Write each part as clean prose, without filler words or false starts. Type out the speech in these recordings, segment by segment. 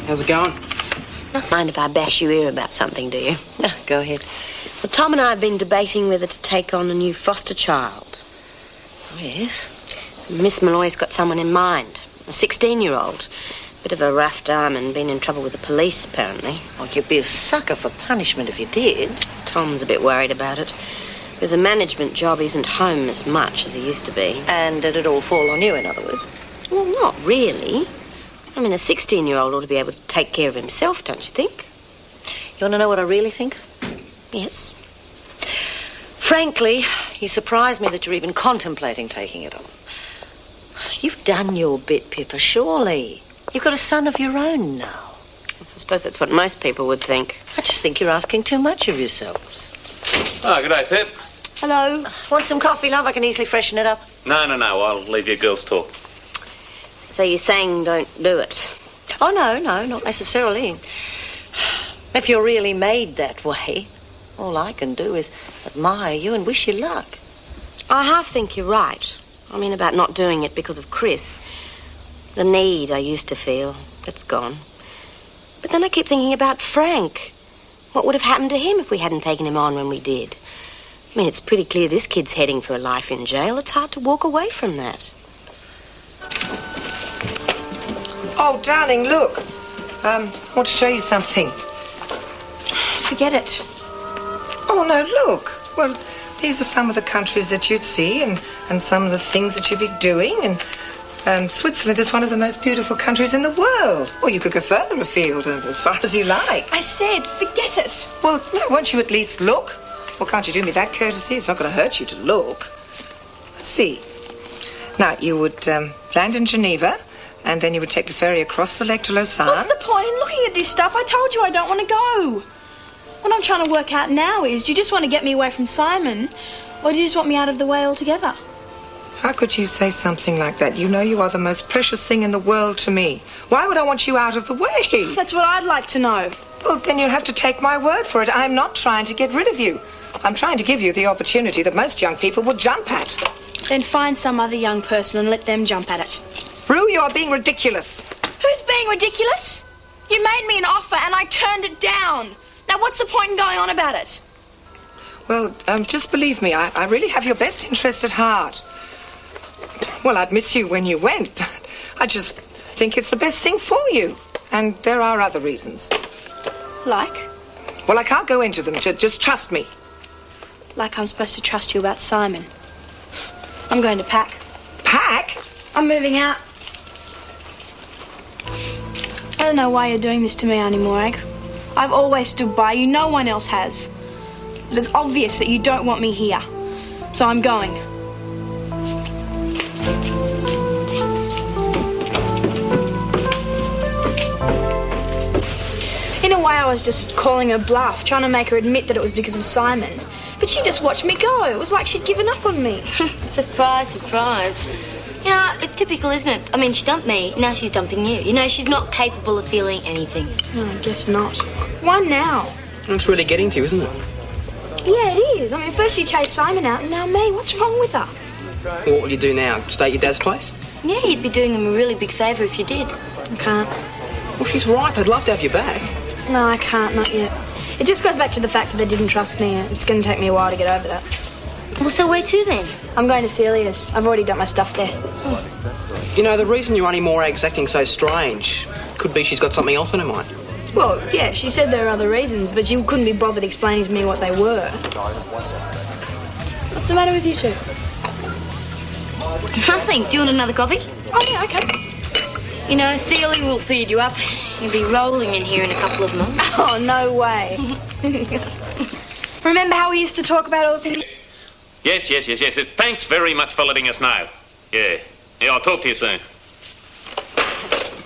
How's it going? Not mind if I bash your ear about something, do you? No, go ahead. Well, Tom and I have been debating whether to take on a new foster child. Oh, yes? Miss Malloy's got someone in mind. A 16-year-old. Bit of a rough diamond, been in trouble with the police, apparently. Well, you'd be a sucker for punishment if you did. Tom's a bit worried about it. With the management job, he isn't home as much as he used to be. And did it all fall on you, in other words? Well, not really. I mean, a 16-year-old ought to be able to take care of himself, don't you think? You want to know what I really think? Yes. Frankly, you surprise me that you're even contemplating taking it on. You've done your bit, Pippa, surely. You've got a son of your own now. I suppose that's what most people would think. I just think you're asking too much of yourselves. Oh, good day, Pip. Hello. Want some coffee, love? I can easily freshen it up. No, I'll leave you girls talk. So you're saying don't do it? Oh, no, not necessarily. If you're really made that way, all I can do is admire you and wish you luck. I half think you're right. I mean, about not doing it because of Chris. The need I used to feel, that's gone. But then I keep thinking about Frank. What would have happened to him if we hadn't taken him on when we did? I mean, it's pretty clear this kid's heading for a life in jail. It's hard to walk away from that. Oh, darling, look. I want to show you something. Forget it. Oh, no, look. Well, these are some of the countries that you'd see and some of the things that you'd be doing. And Switzerland is one of the most beautiful countries in the world. Or you could go further afield, as far as you like. I said, forget it. Well, no, won't you at least look? Well, can't you do me that courtesy? It's not going to hurt you to look. Let's see. Now, you would land in Geneva, and then you would take the ferry across the lake to Lausanne. What's the point in looking at this stuff? I told you I don't want to go. What I'm trying to work out now is, do you just want to get me away from Simon, or do you just want me out of the way altogether? How could you say something like that? You know you are the most precious thing in the world to me. Why would I want you out of the way? That's what I'd like to know. Well, then you'll have to take my word for it. I'm not trying to get rid of you. I'm trying to give you the opportunity that most young people would jump at. Then find some other young person and let them jump at it. Rue, you are being ridiculous. Who's being ridiculous? You made me an offer and I turned it down. Now, what's the point in going on about it? Well, just believe me, I really have your best interest at heart. Well, I'd miss you when you went, but I just think it's the best thing for you. And there are other reasons. Like? Well, I can't go into them. Just trust me. Like I'm supposed to trust you about Simon. I'm going to pack. Pack? I'm moving out. I don't know why you're doing this to me anymore, Egg. I've always stood by you. No one else has. But it's obvious that you don't want me here. So I'm going. In a way, I was just calling her bluff, trying to make her admit that it was because of Simon. But she just watched me go. It was like she'd given up on me. Surprise, surprise. Yeah, it's typical, isn't it? I mean, she dumped me, now she's dumping you. You know, she's not capable of feeling anything. I guess not. Why now? It's really getting to you, isn't it? Yeah, it is. I mean, first she chased Simon out, and now me. What's wrong with her? Well, what will you do now? Stay at your dad's place? Yeah, you'd be doing him a really big favour if you did. I can't. Well, she's right. They'd love to have you back. No, I can't, not yet. It just goes back to the fact that they didn't trust me. It's going to take me a while to get over that. Well, so where to then? I'm going to Celia's. I've already done my stuff there. You know, the reason your Auntie Morag's acting so strange could be she's got something else on her mind. Well, yeah, she said there are other reasons, but she couldn't be bothered explaining to me what they were. What's the matter with you two? Nothing. Do you want another coffee? Oh, yeah, okay. You know, Celia will feed you up. You'll be rolling in here in a couple of months. Oh, no way. Remember how we used to talk about all the things... Yes. Thanks very much for letting us know. Yeah, I'll talk to you soon.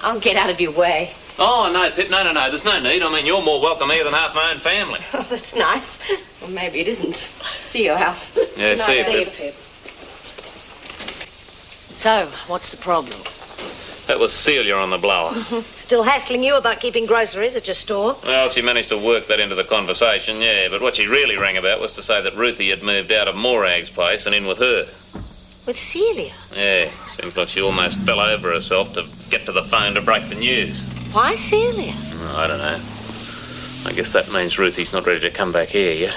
I'll get out of your way. Oh, no, Pip, no. There's no need. I mean, you're more welcome here than half my own family. Oh, that's nice. Well, maybe it isn't. See you, Alf. Yeah, see you, Pip. Pip. So, what's the problem? That was Celia on the blower. Still hassling you about keeping groceries at your store? Well, she managed to work that into the conversation, yeah, but what she really rang about was to say that Ruthie had moved out of Morag's place and in with her. With Celia? Yeah, seems like she almost fell over herself to get to the phone to break the news. Why Celia? Oh, I don't know. I guess that means Ruthie's not ready to come back here yet.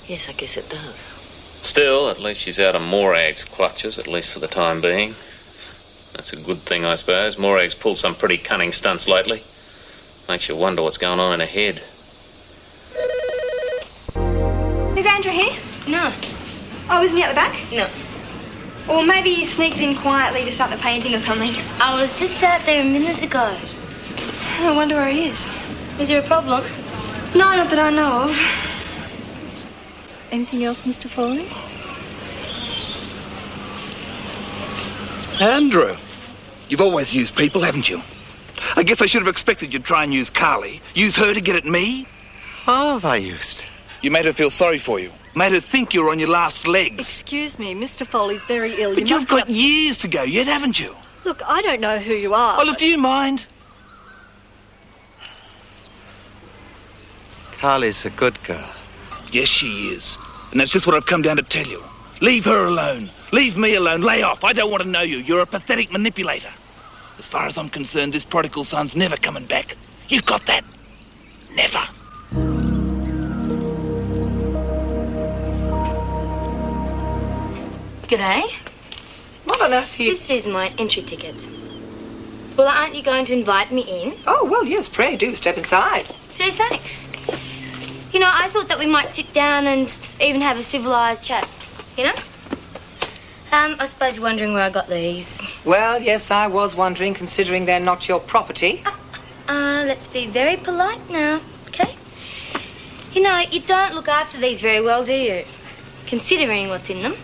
Yes, I guess it does. Still, at least she's out of Morag's clutches, at least for the time being. That's a good thing, I suppose. Morag's pulled some pretty cunning stunts lately. Makes you wonder what's going on in her head. Is Andrew here? No. Oh, isn't he at the back? No. Or maybe he sneaked in quietly to start the painting or something. I was just out there a minute ago. I wonder where he is. Is there a problem? No, not that I know of. Anything else, Mr. Foley? Andrew, you've always used people, haven't you? I guess I should have expected you'd try and use Carly. Use her to get at me? How have I used? You made her feel sorry for you. Made her think you were on your last legs. Excuse me, Mr. Foley's very ill. But you've got years to go yet, haven't you? Look, I don't know who you are. Oh, look, do you mind? Carly's a good girl. Yes, she is. And that's just what I've come down to tell you. Leave her alone. Leave me alone. Lay off. I don't want to know you. You're a pathetic manipulator. As far as I'm concerned, this prodigal son's never coming back. You got that? Never. G'day. What on earth are you... This is my entry ticket. Well, aren't you going to invite me in? Oh, well, yes, pray do step inside. Gee, thanks. You know, I thought that we might sit down and even have a civilised chat, you know? I suppose you're wondering where I got these. Well, yes, I was wondering, considering they're not your property. Let's be very polite now, okay? You know, you don't look after these very well, do you? Considering what's in them.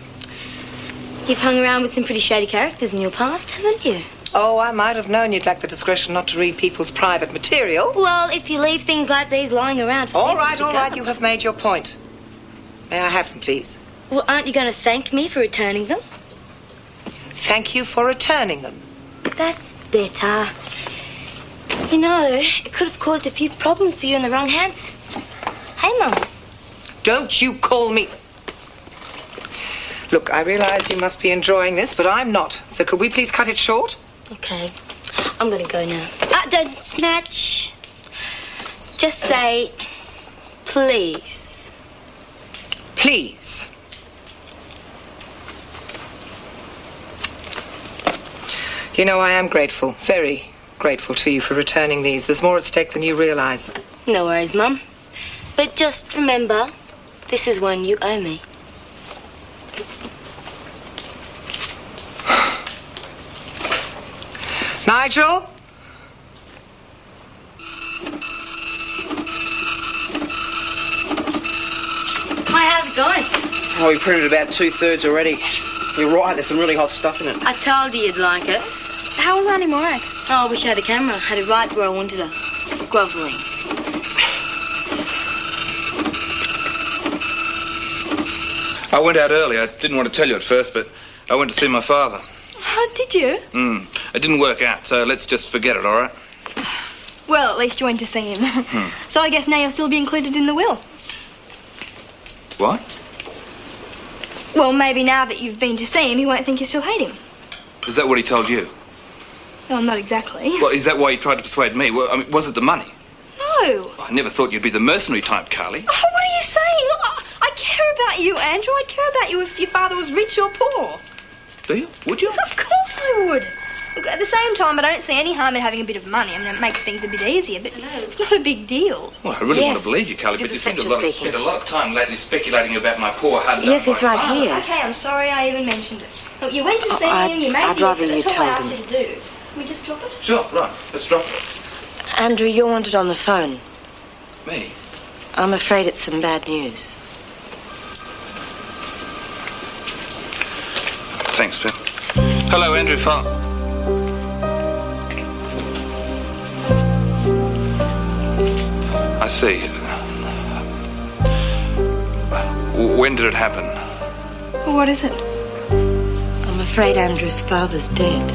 You've hung around with some pretty shady characters in your past, haven't you? Oh, I might have known you'd lack the discretion not to read people's private material. Well, if you leave things like these lying around for All people right, to all right, go. you have made your point. May I have them, please? Well, aren't you going to thank me for returning them? Thank you for returning them. That's better. You know, it could have caused a few problems for you in the wrong hands. Hey, Mum. Don't you call me... Look, I realise you must be enjoying this, but I'm not. So could we please cut it short? Okay, I'm going to go now. Don't snatch. Just say, please. Please. You know, I am grateful, very grateful to you for returning these. There's more at stake than you realise. No worries, Mum. But just remember, this is one you owe me. Nigel? Hi, how's it going? Oh, we printed about 2/3 already. You're right, there's some really hot stuff in it. I told you you'd like it. How was Auntie Morag? Oh, I wish I had a camera. I had it right where I wanted her. Grovelling. I went out early. I didn't want to tell you at first, but I went to see my father. Oh, did you? It didn't work out, so let's just forget it, all right? Well, at least you went to see him. So I guess now you'll still be included in the will. What? Well, maybe now that you've been to see him, he won't think you still hate him. Is that what he told you? Well, not exactly. Well, is that why you tried to persuade me? Well, I mean, was it the money? No. I never thought you'd be the mercenary type, Carly. Oh, what are you saying? Look, I care about you, Andrew. I'd care about you if your father was rich or poor. Do you? Would you? Of course I would. Look, at the same time, I don't see any harm in having a bit of money. I mean, it makes things a bit easier, but it's not a big deal. Well, I really want Yes. to believe you, Carly, but you seem to Vivisection spend a lot of time lately speculating about my poor hard-done Yes, it's right Oh, here. okay, I'm sorry I even mentioned it. Look, you went to see I'd- him, you made I'd the rather effort. you That's all I told asked him. you to do. Can we just drop it? Sure, right. Let's drop it. Andrew, you're wanted on the phone. Me? I'm afraid it's some bad news. Thanks, Pip. Hello, Andrew Funk. I see. When did it happen? What is it? I'm afraid Andrew's father's dead.